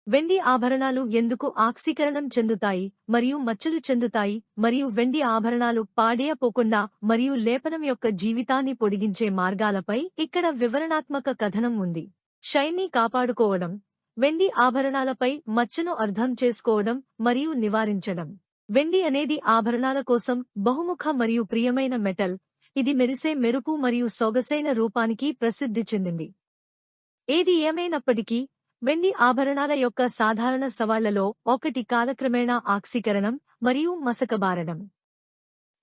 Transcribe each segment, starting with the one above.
వెండి ఆభరణాలు ఎందుకు ఆక్సీకరణం చెందుతాయి మరియు మచ్చలు చెందుతాయి మరియు వెండి ఆభరణాలు పాడేయపోకుండా మరియు లేపనం యొక్క జీవితాన్ని పొడిగించే మార్గాలపై ఇక్కడ వివరణాత్మక కథనం ఉంది. షైన్ని కాపాడుకోవడం, వెండి ఆభరణాలపై మచ్చను అర్థం చేసుకోవడం మరియు నివారించడం. వెండి అనేది ఆభరణాల కోసం బహుముఖ మరియు ప్రియమైన మెటల్. ఇది మెరిసే మెరుపు మరియు సొగసైన రూపానికి ప్రసిద్ధి చెందింది. ఏది ఏమైనప్పటికీ, వెండి ఆభరణాల యొక్క సాధారణ సవాళ్లలో ఒకటి కాలక్రమేణా ఆక్సీకరణం మరియు మసకబారడం.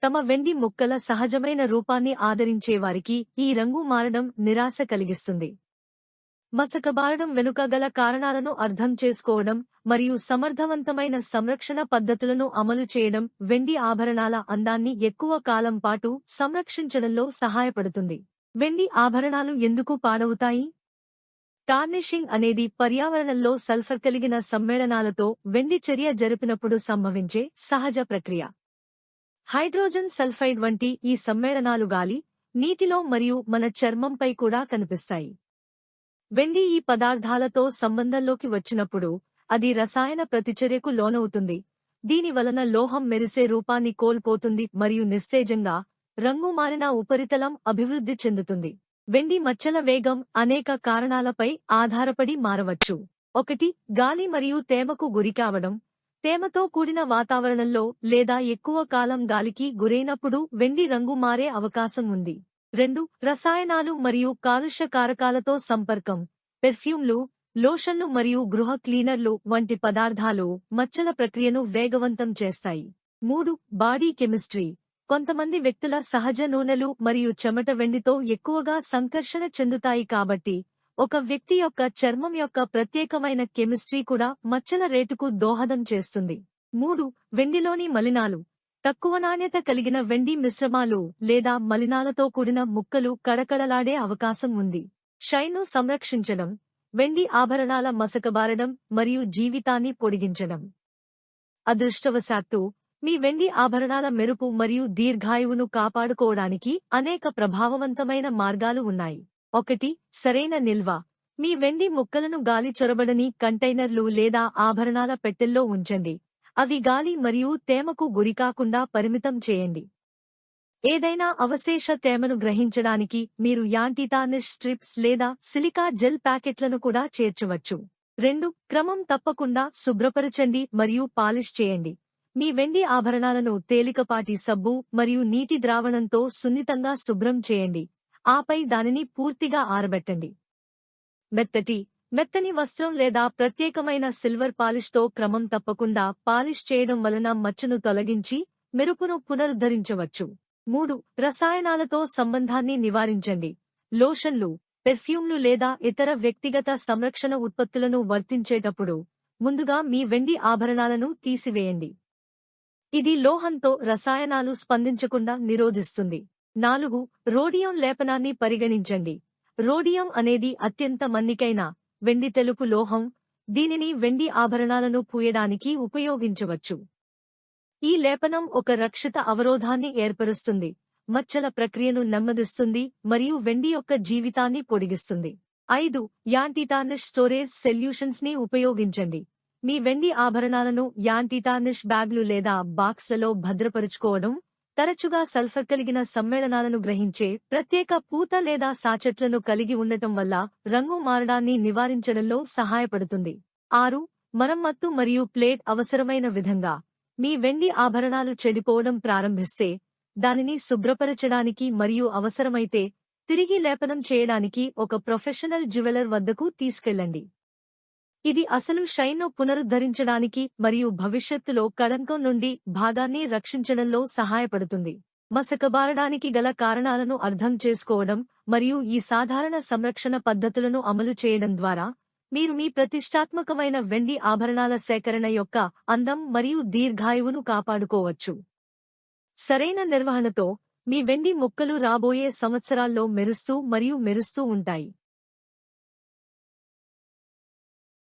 తమ వెండి ముక్కల సహజమైన రూపాన్ని ఆదరించేవారికి ఈ రంగు మారడం నిరాశ కలిగిస్తుంది. మసకబారడం వెనుక గల కారణాలను అర్థం చేసుకోవడం మరియు సమర్థవంతమైన సంరక్షణ పద్ధతులను అమలు చేయడం వెండి ఆభరణాల అందాన్ని ఎక్కువ కాలం పాటు సంరక్షించడంలో సహాయపడుతుంది. వెండి ఆభరణాలు ఎందుకు పాడవుతాయి? టార్నిషింగ్ అనేది పర్యావరణంలో సల్ఫర్ కలిగిన సమ్మేళనాలతో వెండి చర్య జరిపినప్పుడు సంభవించే సహజ ప్రక్రియ. హైడ్రోజన్ సల్ఫైడ్ వంటి ఈ సమ్మేళనాలు గాలి, నీటిలో మరియు మన చర్మంపై కూడా కనిపిస్తాయి. వెండి ఈ పదార్థాలతో సంబంధంలోకి వచ్చినప్పుడు అది రసాయన ప్రతిచర్యకు లోనవుతుంది. దీని వలన లోహం మెరిసే రూపాన్ని కోల్పోతుంది మరియు నిస్తేజంగా, రంగు మారిన ఉపరితలం అభివృద్ధి చెందుతుంది. వెండి మచ్చల వేగం అనేక కారణాలపై ఆధారపడి మారవచ్చు. 1. గాలి మరియు తేమకు గురికావడం. తేమతో కూడిన వాతావరణంలో లేదా ఎక్కువ కాలం గాలికి గురైనప్పుడు వెండి రంగు మారే అవకాశం ఉంది. 2. రసాయనాలు మరియు కాలుష్య కారకాలతో సంపర్కం. పెర్ఫ్యూమ్లు, లోషన్లు మరియు గృహ క్లీనర్లు వంటి పదార్థాలు మచ్చల ప్రక్రియను వేగవంతం చేస్తాయి. 3. Body chemistry. కొంతమంది వ్యక్తుల సహజ నూనెలు మరియు చెమట వెండితో ఎక్కువగా సంకర్షణ చెందుతాయి కాబట్టి ఒక వ్యక్తి యొక్క చర్మం యొక్క ప్రత్యేకమైన కెమిస్ట్రీ కూడా మచ్చల రేటుకు దోహదం చేస్తుంది. 3. వెండిలోని మలినాలు. తక్కువ నాణ్యత కలిగిన వెండి మిశ్రమాలు లేదా మలినాలతో కూడిన ముక్కలు కళకళలాడే అవకాశం ఉంది. షైన్ను సంరక్షించడం, వెండి ఆభరణాల మసకబారడం మరియు జీవితాన్ని పొడిగించడం. అదృష్టవశాత్తు, మీ వెండి ఆభరణాల మెరుపు మరియు దీర్ఘాయువును కాపాడుకోవడానికి అనేక ప్రభావవంతమైన మార్గాలు ఉన్నాయి. 1. సరైన నిల్వ. మీ వెండి ముక్కలను గాలి చొరబడని కంటైనర్లు లేదా ఆభరణాల పెట్టెల్లో ఉంచండి. అవి గాలి మరియు తేమకు గురికాకుండా పరిమితం చేయండి. ఏదైనా అవశేష తేమను గ్రహించడానికి మీరు యాంటీటార్నిష్ స్ట్రిప్స్ లేదా సిలికా జెల్ ప్యాకెట్లను కూడా చేర్చవచ్చు. 2. క్రమం తప్పకుండా శుభ్రపరచండి మరియు పాలిష్ చేయండి. మీ వెండి ఆభరణాలను తేలికపాటి సబ్బు మరియు నీటి ద్రావణంతో సున్నితంగా శుభ్రం చేయండి, ఆపై దానిని పూర్తిగా ఆరబెట్టండి. మెత్తని వస్త్రం లేదా ప్రత్యేకమైన సిల్వర్ పాలిష్తో క్రమం తప్పకుండా పాలిష్ చేయడం వలన మచ్చను తొలగించి మెరుపును పునరుద్ధరించవచ్చు. 3. రసాయనాలతో సంబంధాన్ని నివారించండి. లోషన్లు, పెర్ఫ్యూమ్లు లేదా ఇతర వ్యక్తిగత సంరక్షణ ఉత్పత్తులను వర్తించేటప్పుడు ముందుగా మీ వెండి ఆభరణాలను తీసివేయండి. ఇది లోహంతో రసాయనాలు స్పందించకుండా నిరోధిస్తుంది. 4. రోడియం లేపనాన్ని పరిగణించండి. రోడియం అనేది అత్యంత మన్నికైన వెండి తెలుపు లోహం. దీనిని వెండి ఆభరణాలను పూయడానికి ఉపయోగించవచ్చు. ఈ లేపనం ఒక రక్షిత అవరోధాన్ని ఏర్పరుస్తుంది, మచ్చల ప్రక్రియను నెమ్మదిస్తుంది మరియు వెండి యొక్క జీవితాన్ని పొడిగిస్తుంది. 5. యాంటీటార్నిష్ స్టోరేజ్ సొల్యూషన్స్ ని ఉపయోగించండి. మీ వెండి ఆభరణాలను యాంటీటార్నిష్ బ్యాగ్లు లేదా బాక్స్లలో భద్రపరుచుకోవడం, తరచుగా సల్ఫర్ కలిగిన సమ్మేళనాలను గ్రహించే ప్రత్యేక పూత లేదా సాచెట్లను కలిగి ఉండటం వల్ల రంగు మారడాన్ని నివారించడంలో సహాయపడుతుంది. 6. మరమ్మత్తు మరియు ప్లేట్. అవసరమైన విధంగా మీ వెండి ఆభరణాలు చెడిపోవడం ప్రారంభిస్తే దానిని శుభ్రపరచడానికి మరియు అవసరమైతే తిరిగి లేపనం చేయడానికి ఒక ప్రొఫెషనల్ జ్యువెలర్ వద్దకు తీసుకెళ్లండి. ఇది అసలు షైన్ను పునరుద్ధరించడానికి మరియు భవిష్యత్తులో కళంకం నుండి భాగాన్ని రక్షించడంలో సహాయపడుతుంది. మసకబారడానికి గల కారణాలను అర్థం చేసుకోవడం మరియు ఈ సాధారణ సంరక్షణ పద్ధతులను అమలు చేయడం ద్వారా మీరు మీ ప్రతిష్టాత్మకమైన వెండి ఆభరణాల సేకరణ యొక్క అందం మరియు దీర్ఘాయువును కాపాడుకోవచ్చు. సరైన నిర్వహణతో మీ వెండి ముక్కలు రాబోయే సంవత్సరాల్లో మెరుస్తూ ఉంటాయి.